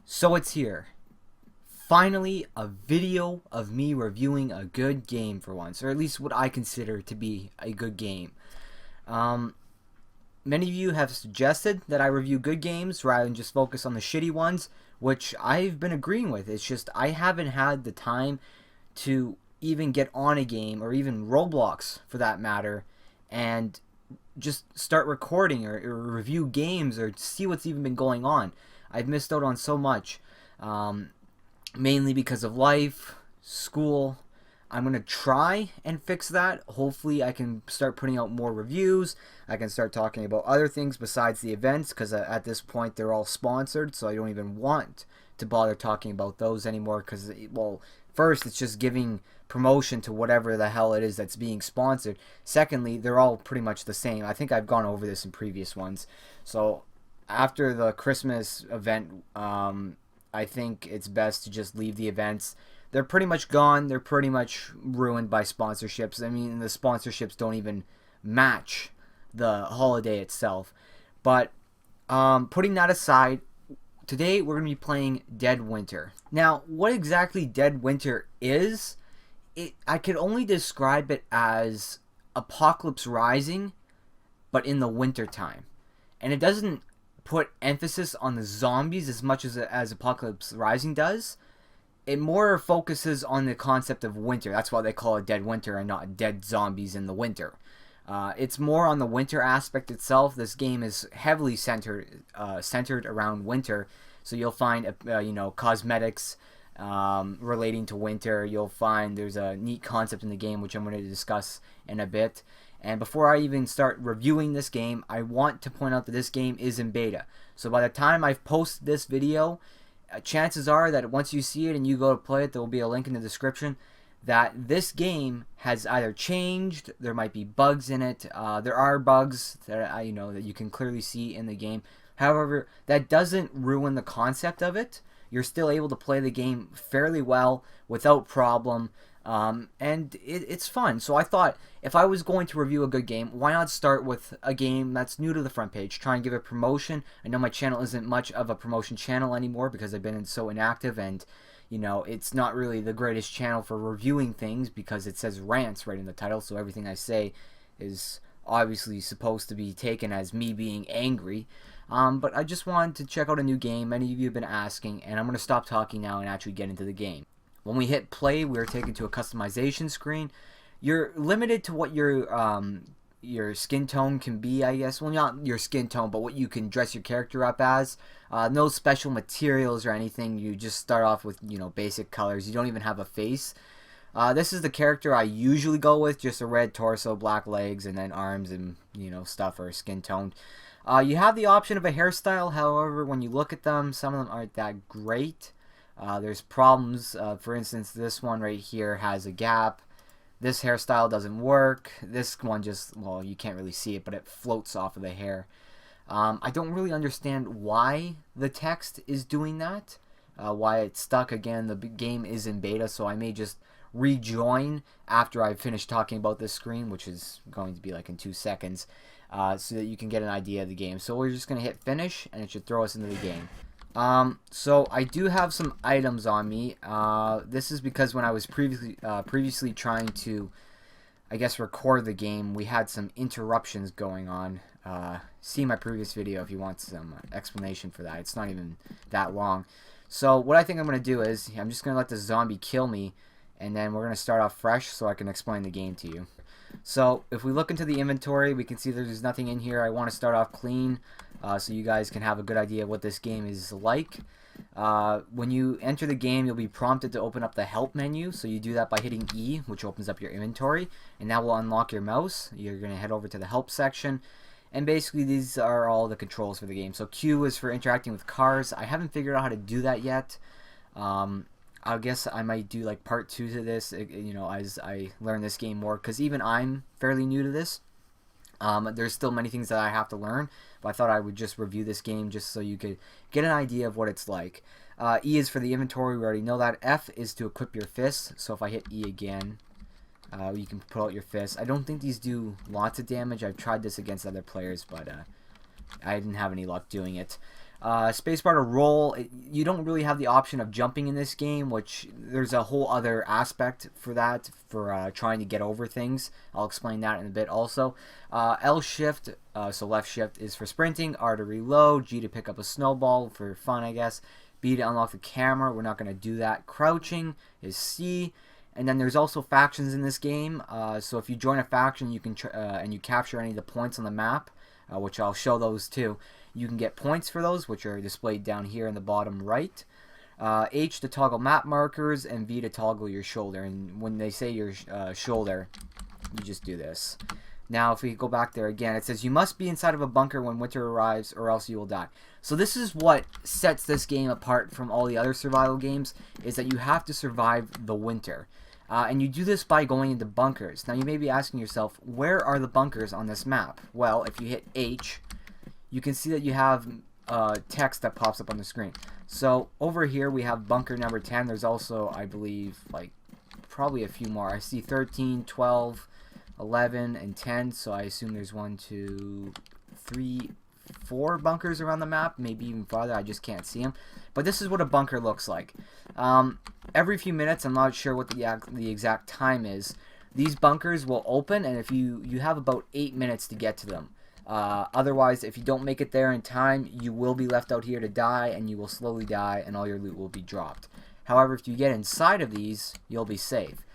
So it's here. Finally, a video of me reviewing a good game for once, or at least what I consider to be a good game. Um, Many of you have suggested that I review good games rather than just focus on the shitty ones, which I've been agreeing with. It's just I haven't had the time to even get on a game, or even Roblox for that matter, and just start recording or review games or see what's even been going on. I've missed out on so much. Um, Mainly because of life, school. I'm going to try and fix that. Hopefully, I can start putting out more reviews. I can start talking about other things besides the events because at this point they're all sponsored, so I don't even want to bother talking about those anymore because, well, first, it's just giving promotion to whatever the hell it is that's being sponsored. Secondly, they're all pretty much the same. I think I've gone over this in previous ones. So, after the Christmas event, I think it's best to just leave the events. They're pretty much gone. They're pretty much ruined by sponsorships. I mean, the sponsorships don't even match the holiday itself. But putting that aside, today we're going to be playing Dead Winter. Now, what exactly Dead Winter is, I could only describe it as Apocalypse Rising, but in the winter time. And it doesn't put emphasis on the zombies as much as Apocalypse Rising does. It more focuses on the concept of winter. That's why they call it Dead Winter and not Dead Zombies in the Winter. It's more on the winter aspect itself. This game is heavily centered around winter. So you'll find cosmetics relating to winter. You'll find there's a neat concept in the game which I'm going to discuss in a bit. And before I even start reviewing this game, I want to point out that this game is in beta. So by the time I've posted this video, chances are that once you see it and you go to play it, there will be a link in the description, that this game has either changed, there might be bugs in it. There are bugs that that you can clearly see in the game. However, that doesn't ruin the concept of it. You're still able to play the game fairly well without problem. And it's fun. So I thought if I was going to review a good game, why not start with a game that's new to the front page? Try and give it promotion. I know my channel isn't much of a promotion channel anymore because I've been so inactive, and it's not really the greatest channel for reviewing things because it says rants right in the title, so everything I say is obviously supposed to be taken as me being angry. But I just wanted to check out a new game. Many of you have been asking, and I'm going to stop talking now and actually get into the game. When we hit play, we're taken to a customization screen. You're limited to what your skin tone can be, I guess. Well, not your skin tone, but what you can dress your character up as. No special materials or anything. You just start off with, basic colors. You don't even have a face. This is the character I usually go with, just a red torso, black legs, and then arms and, stuff are skin toned. You have the option of a hairstyle. However, when you look at them, some of them aren't that great. There's problems. For instance, this one right here has a gap. This hairstyle doesn't work. This one just, well, you can't really see it, but it floats off of the hair. I don't really understand why the text is doing that. Why it's stuck. Again, the game is in beta, so I may just rejoin after I finish talking about this screen, which is going to be like in 2 seconds, so that you can get an idea of the game. So we're just going to hit finish, and it should throw us into the game. So I do have some items on me. This is because when I was previously trying to, I guess, record the game, we had some interruptions going on. See my previous video if you want some explanation for that. It's not even that long. So what I think I'm going to do is, I'm just going to let the zombie kill me, and then we're going to start off fresh so I can explain the game to you. So if we look into the inventory, we can see there's nothing in here. I want to start off clean so you guys can have a good idea of what this game is like. When you enter the game, you'll be prompted to open up the help menu. So you do that by hitting E, which opens up your inventory, and that will unlock your mouse. You're going to head over to the help section, and basically these are all the controls for the game. So Q is for interacting with cars. I haven't figured out how to do that yet. I guess I might do like part 2 to this, as I learn this game more, because even I'm fairly new to this. There's still many things that I have to learn, but I thought I would just review this game just so you could get an idea of what it's like. E is for the inventory, we already know that. F is to equip your fists, so if I hit E again, you can pull out your fists. I don't think these do lots of damage. I've tried this against other players, but I didn't have any luck doing it. Spacebar to roll. You don't really have the option of jumping in this game, which there's a whole other aspect for that, for trying to get over things. I'll explain that in a bit also. L shift, so left shift, is for sprinting. R to reload. G to pick up a snowball for fun, I guess. B to unlock the camera. We're not going to do that. Crouching is C. And then there's also factions in this game. So if you join a faction, you can and you capture any of the points on the map, which I'll show those too. You can get points for those, which are displayed down here in the bottom right. H to toggle map markers, and V to toggle your shoulder. And when they say your shoulder, you just do this. Now, if we go back there again, it says you must be inside of a bunker when winter arrives, or else you will die. So this is what sets this game apart from all the other survival games, is that you have to survive the winter. And you do this by going into bunkers. Now, you may be asking yourself, where are the bunkers on this map? Well, if you hit H, you can see that you have text that pops up on the screen. So over here we have bunker number 10. There's also, I believe, like probably a few more. I see 13, 12, 11, and 10. So I assume there's 1, 2, 3, 4 bunkers around the map, maybe even farther. I just can't see them. But this is what a bunker looks like. Every few minutes, I'm not sure what the exact time is, these bunkers will open, and if you have about 8 minutes to get to them. Otherwise, if you don't make it there in time, you will be left out here to die, and you will slowly die, and all your loot will be dropped. However, if you get inside of these, you'll be safe.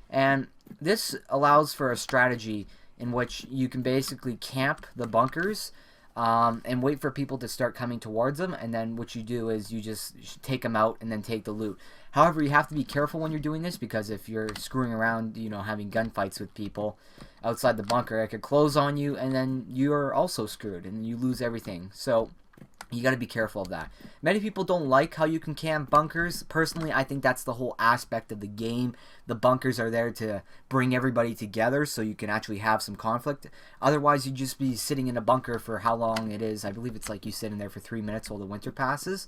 And this allows for a strategy in which you can basically camp the bunkers and wait for people to start coming towards them, and then what you do is you just take them out and then take the loot. However, you have to be careful when you're doing this, because if you're screwing around, you know, having gunfights with people outside the bunker, it could close on you, and then you're also screwed, and you lose everything. So you got to be careful of that. Many people don't like how you can camp bunkers. Personally, I think that's the whole aspect of the game. The bunkers are there to bring everybody together so you can actually have some conflict. Otherwise, you'd just be sitting in a bunker for how long it is. I believe it's like you sit in there for 3 minutes while the winter passes.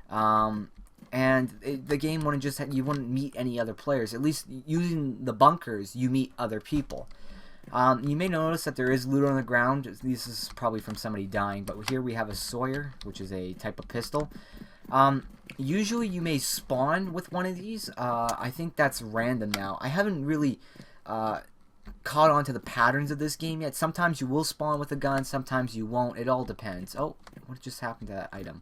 The game wouldn't just you wouldn't meet any other players. At least using the bunkers, you meet other people. You may notice that there is loot on the ground. This is probably from somebody dying, but here we have a Sawyer, which is a type of pistol. Usually you may spawn with one of these. I think that's random now. I haven't really caught on to the patterns of this game yet. Sometimes you will spawn with a gun, sometimes you won't. It all depends. Oh, what just happened to that item?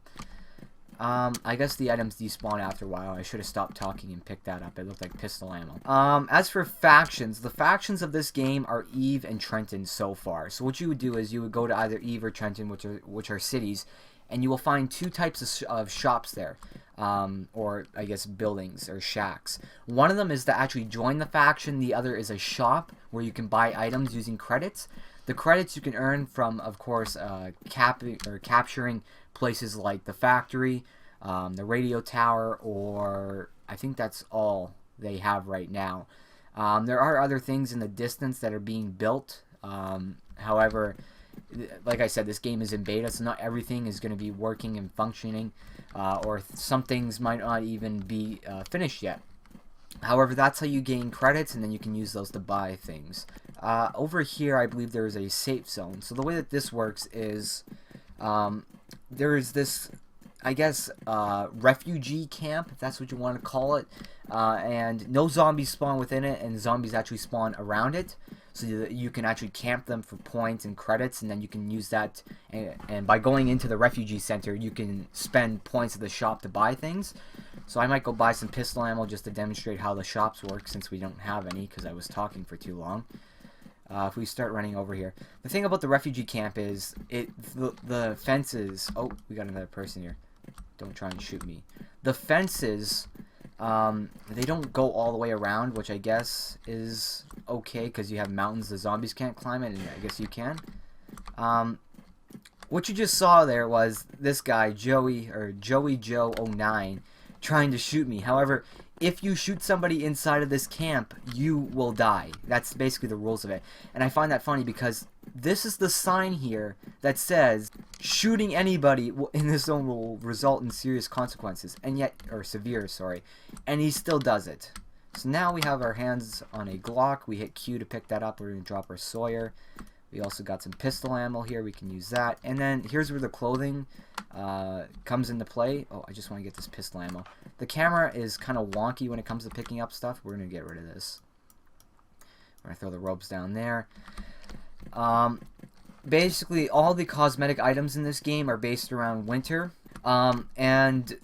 I guess the items despawn after a while. I should have stopped talking and picked that up. It looked like pistol ammo. As for factions, the factions of this game are Eve and Trenton so far. So what you would do is you would go to either Eve or Trenton, which are cities, and you will find two types of shops there. Or I guess buildings or shacks. One of them is to actually join the faction. The other is a shop where you can buy items using credits. The credits you can earn from, of course, capturing places like the factory, the radio tower, or I think that's all they have right now. There are other things in the distance that are being built. However, like I said, this game is in beta, so not everything is going to be working and functioning, or some things might not even be finished yet. However, that's how you gain credits, and then you can use those to buy things. Over here, I believe there is a safe zone. So the way that this works is there is this, I guess, refugee camp, if that's what you want to call it, and no zombies spawn within it, and zombies actually spawn around it, so that you can actually camp them for points and credits, and then you can use that, and by going into the refugee center, you can spend points at the shop to buy things. So I might go buy some pistol ammo just to demonstrate how the shops work, since we don't have any, because I was talking for too long. If we start running over here, the thing about the refugee camp is the fences. Oh, we got another person here. Don't try and shoot me. The fences, they don't go all the way around, which I guess is okay because you have mountains. The zombies can't climb it, and I guess you can. What you just saw there was this guy Joey Joe 09 trying to shoot me. However, if you shoot somebody inside of this camp, you will die. That's basically the rules of it. And I find that funny because this is the sign here that says shooting anybody in this zone will result in serious consequences, and yet, or severe, sorry, and he still does it. So now we have our hands on a Glock. We hit Q to pick that up. We're going to drop our Sawyer. We also got some pistol ammo here. We can use that. And then here's where the clothing comes into play. Oh, I just want to get this pistol ammo. The camera is kind of wonky when it comes to picking up stuff. We're going to get rid of this. We're going to throw the ropes down there. Basically, all the cosmetic items in this game are based around winter. And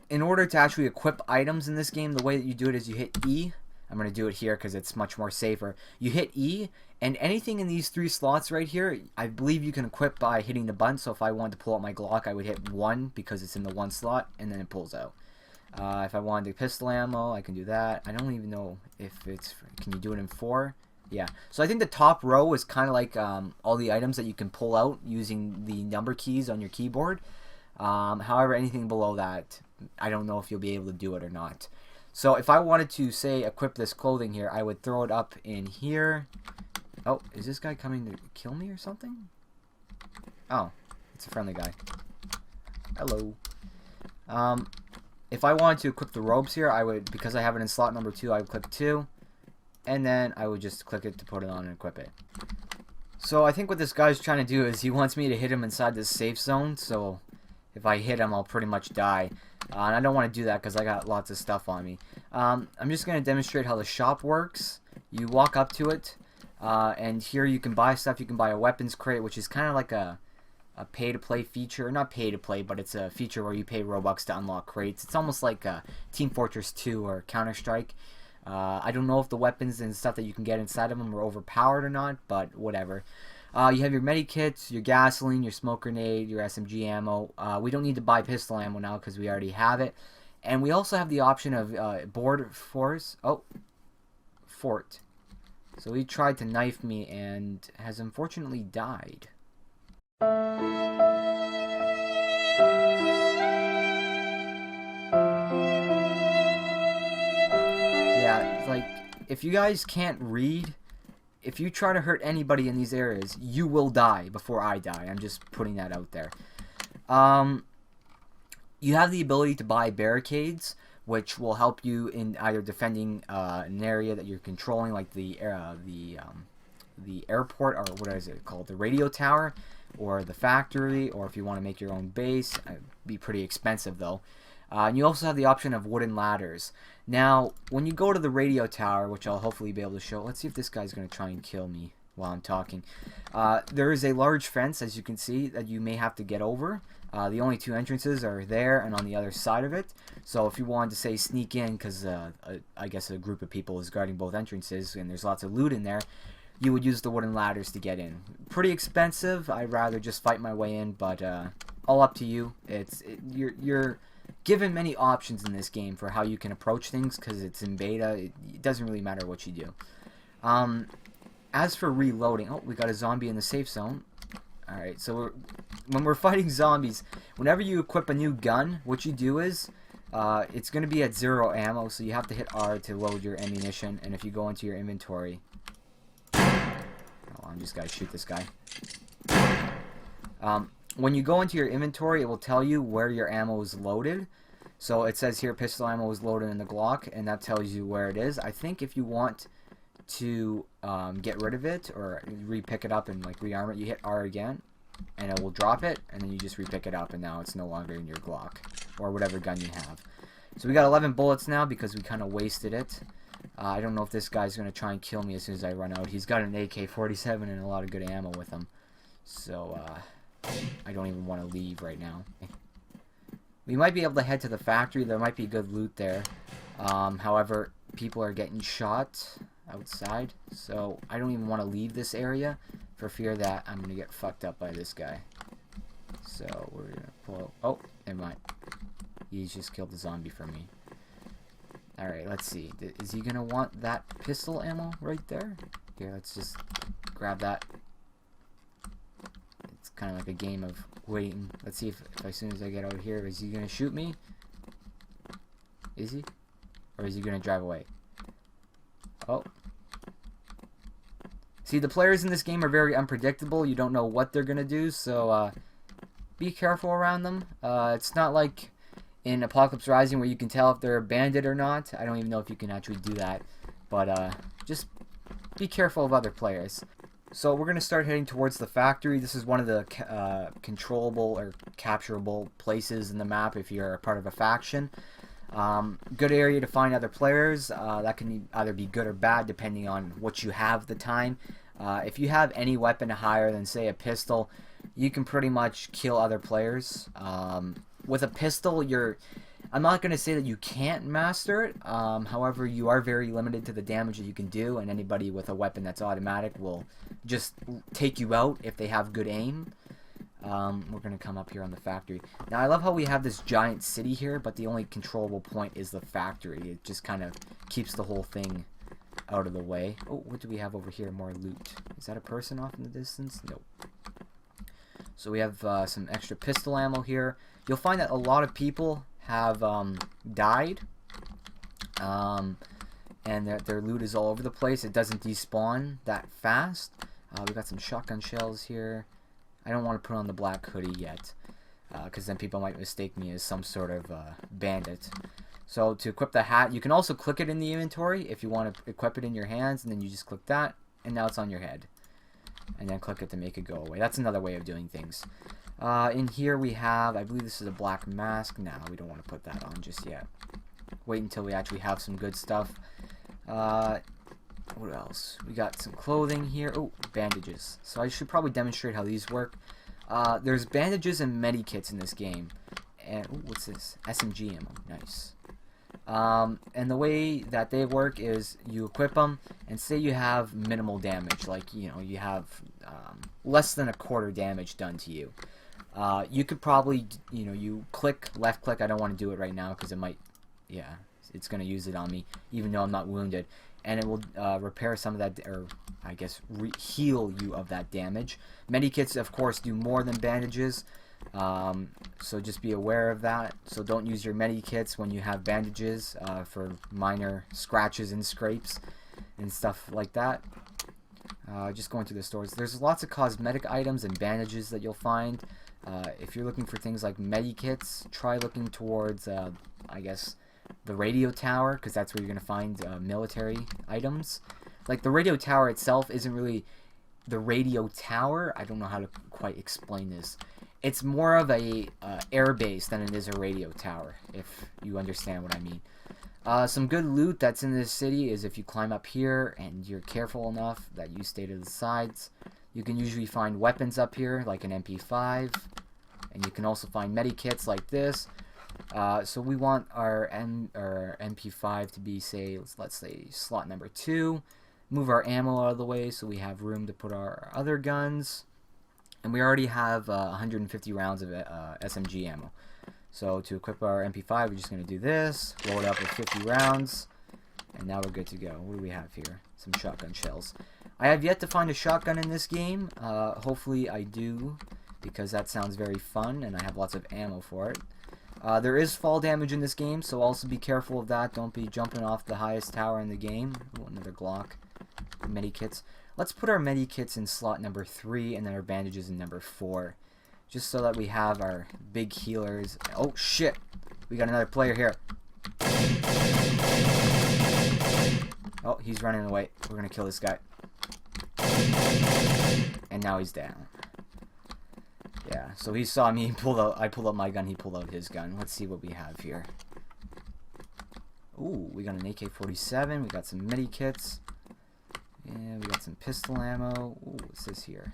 in order to actually equip items in this game, the way that you do it is you hit E. I'm going to do it here because it's much more safer. You hit E, and anything in these 3 slots right here, I believe you can equip by hitting the button. So if I wanted to pull out my Glock, I would hit 1 because it's in the 1 slot, and then it pulls out. If I wanted the pistol ammo, I can do that. I don't even know if it's... Can you do it in 4? Yeah. So I think the top row is kind of like all the items that you can pull out using the number keys on your keyboard. However, anything below that, I don't know if you'll be able to do it or not. So if I wanted to, say, equip this clothing here, I would throw it up in here. Oh, is this guy coming to kill me or something? Oh, it's a friendly guy. Hello. If I wanted to equip the robes here, I would, because I have it in slot number 2, I would click 2. And then I would just click it to put it on and equip it. So I think what this guy's trying to do is he wants me to hit him inside this safe zone. So if I hit him, I'll pretty much die. And I don't want to do that because I got lots of stuff on me. I'm just going to demonstrate how the shop works. You walk up to it, and here you can buy stuff. You can buy a weapons crate, which is kind of like a pay-to-play feature. Not pay-to-play, but it's a feature where you pay Robux to unlock crates. It's almost like Team Fortress 2 or Counter-Strike. I don't know if the weapons and stuff that you can get inside of them are overpowered or not, but whatever. You have your medikits, your gasoline, your smoke grenade, your SMG ammo. We don't need to buy pistol ammo now because we already have it. And we also have the option of board force. Oh, fort. So he tried to knife me and has unfortunately died. Yeah, like, if you guys can't read, if you try to hurt anybody in these areas, you will die before I die. I'm just putting that out there. You have the ability to buy barricades, which will help you in either defending an area that you're controlling, like the airport, or what is it called, the radio tower, or the factory, or if you want to make your own base. It'd be pretty expensive though. And you also have the option of wooden ladders. Now, when you go to the radio tower, which I'll hopefully be able to show, let's see if this guy's going to try and kill me while I'm talking. There is a large fence, as you can see, that you may have to get over. The only 2 entrances are there and on the other side of it. So if you wanted to, say, sneak in, because I guess a group of people is guarding both entrances and there's lots of loot in there, you would use the wooden ladders to get in. Pretty expensive. I'd rather just fight my way in, but all up to you. You're given many options in this game for how you can approach things because it's in beta. It doesn't really matter what you do. As for reloading, oh, we got a zombie in the safe zone. Alright, so when we're fighting zombies, whenever you equip a new gun, what you do is it's going to be at 0 ammo, so you have to hit R to load your ammunition. And if you go into your inventory, I'm just going to shoot this guy. When you go into your inventory, it will tell you where your ammo is loaded. So it says here pistol ammo is loaded in the Glock, and that tells you where it is. I think if you want to get rid of it or re-pick it up and like rearm it, you hit R again, and it will drop it, and then you just re-pick it up, and now it's no longer in your Glock or whatever gun you have. So we got 11 bullets now because we kind of wasted it. I don't know if this guy's going to try and kill me as soon as I run out. He's got an AK-47 and a lot of good ammo with him. So, I don't even want to leave right now. We might be able to head to the factory. There might be good loot there. However, people are getting shot outside. So, I don't even want to leave this area for fear that I'm going to get fucked up by this guy. So, we're going to pull... Oh, never mind. He's just killed the zombie for me. Alright, let's see. Is he going to want that pistol ammo right there? Here, let's just grab that. It's kind of like a game of waiting. Let's see if as soon as I get out here, is he going to shoot me? Is he? Or is he going to drive away? Oh. See, the players in this game are very unpredictable. You don't know what they're going to do, so be careful around them. It's not like in Apocalypse Rising where you can tell if they're a bandit or not. I don't even know if you can actually do that. But just be careful of other players. So we're going to start heading towards the factory. This is one of the controllable or capturable places in the map if you're a part of a faction. Good area to find other players. That can either be good or bad depending on what you have at the time. If you have any weapon higher than, say, a pistol, you can pretty much kill other players. With a pistol, I'm not going to say that you can't master it. However, you are very limited to the damage that you can do, and anybody with a weapon that's automatic will just take you out if they have good aim. We're going to come up here on the factory. Now, I love how we have this giant city here, but the only controllable point is the factory. It just kind of keeps the whole thing out of the way. Oh, what do we have over here? More loot. Is that a person off in the distance? Nope. So we have some extra pistol ammo here. You'll find that a lot of people have died, and their loot is all over the place. It doesn't despawn that fast. We got some shotgun shells here. I don't want to put on the black hoodie yet, because then people might mistake me as some sort of bandit. So to equip the hat, you can also click it in the inventory if you want to equip it in your hands, and then you just click that, and now it's on your head. And then click it to make it go away. That's another way of doing things. In here we have, I believe this is a black mask. No, we don't want to put that on just yet. Wait until we actually have some good stuff. What else? We got some clothing here. Oh, bandages. So I should probably demonstrate how these work. There's bandages and medikits in this game. And ooh, what's this? SMG ammo. Nice. And the way that they work is you equip them, and say you have minimal damage, like, you know, you have less than a quarter damage done to you. You could probably, you know, you click, left click. I don't want to do it right now because it might, yeah, it's going to use it on me, even though I'm not wounded. And it will repair some of that, or I guess heal you of that damage. Medikits, of course, do more than bandages. So just be aware of that. So don't use your medikits when you have bandages for minor scratches and scrapes and stuff like that. Just going through the stores. There's lots of cosmetic items and bandages that you'll find. If you're looking for things like medikits, try looking towards, I guess, the radio tower, because that's where you're going to find military items. Like, the radio tower itself isn't really the radio tower. I don't know how to quite explain this. It's more of a air base than it is a radio tower, if you understand what I mean. Some good loot that's in this city is if you climb up here and you're careful enough that you stay to the sides. You can usually find weapons up here, like an MP5, and you can also find medikits like this. So we want our MP5 to be, say, let's say slot number 2. Move our ammo out of the way so we have room to put our other guns. And we already have 150 rounds of SMG ammo. So to equip our MP5, we're just going to do this, roll it up with 50 rounds, and now we're good to go. What do we have here? Some shotgun shells. I have yet to find a shotgun in this game. Hopefully I do, because that sounds very fun, and I have lots of ammo for it. There is fall damage in this game, so also be careful of that. Don't be jumping off the highest tower in the game. Ooh, another Glock. Medikits. Let's put our medikits in slot number 3, and then our bandages in number 4. Just so that we have our big healers. Oh, shit! We got another player here. Oh, he's running away. We're gonna kill this guy. And now he's down. Yeah, so he saw me, I pulled out my gun, he pulled out his gun. Let's see what we have here. Ooh, we got an AK-47, we got some medikits. Yeah, we got some pistol ammo. Ooh, what's this here?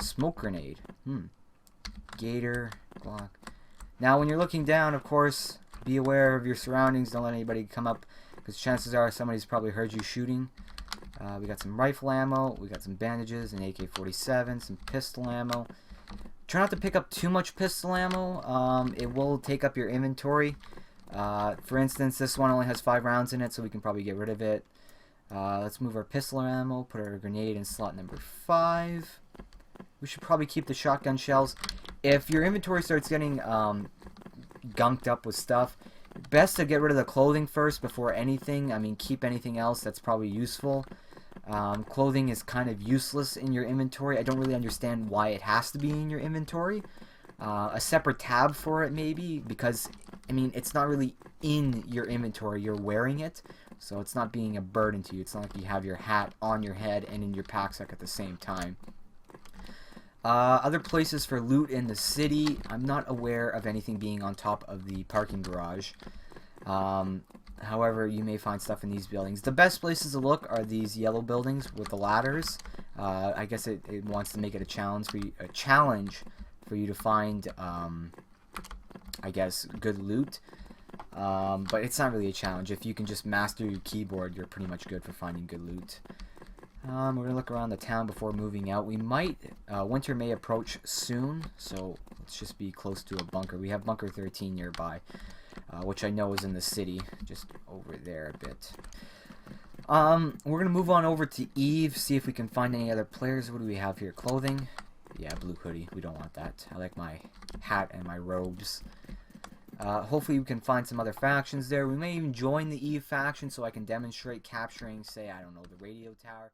Smoke grenade. Gator, Glock. Now, when you're looking down, of course, be aware of your surroundings. Don't let anybody come up, because chances are somebody's probably heard you shooting. We got some rifle ammo. We got some bandages, an AK-47, some pistol ammo. Try not to pick up too much pistol ammo. It will take up your inventory. For instance, this one only has 5 rounds in it, so we can probably get rid of it. Let's move our pistol ammo, put our grenade in slot number 5. We should probably keep the shotgun shells. If your inventory starts getting gunked up with stuff, best to get rid of the clothing first before anything. I mean, keep anything else that's probably useful. Clothing is kind of useless in your inventory. I don't really understand why it has to be in your inventory. A separate tab for it maybe, because I mean, it's not really in your inventory. You're wearing it, So it's not being a burden to you. It's not like you have your hat on your head and in your packsack at the same time. Other places for loot in the city, I'm not aware of anything being on top of the parking garage. However, you may find stuff in these buildings. The best places to look are these yellow buildings with the ladders. I guess it wants to make it a challenge for you to find, I guess, good loot. But it's not really a challenge. If you can just master your keyboard, you're pretty much good for finding good loot. We're going to look around the town before moving out. We might, winter may approach soon, so let's just be close to a bunker. We have Bunker 13 nearby, which I know is in the city, just over there a bit. We're going to move on over to Eve, see if we can find any other players. What do we have here? Clothing? Yeah, blue hoodie. We don't want that. I like my hat and my robes. Hopefully we can find some other factions there. We may even join the Eve faction so I can demonstrate capturing, say, I don't know, the radio tower.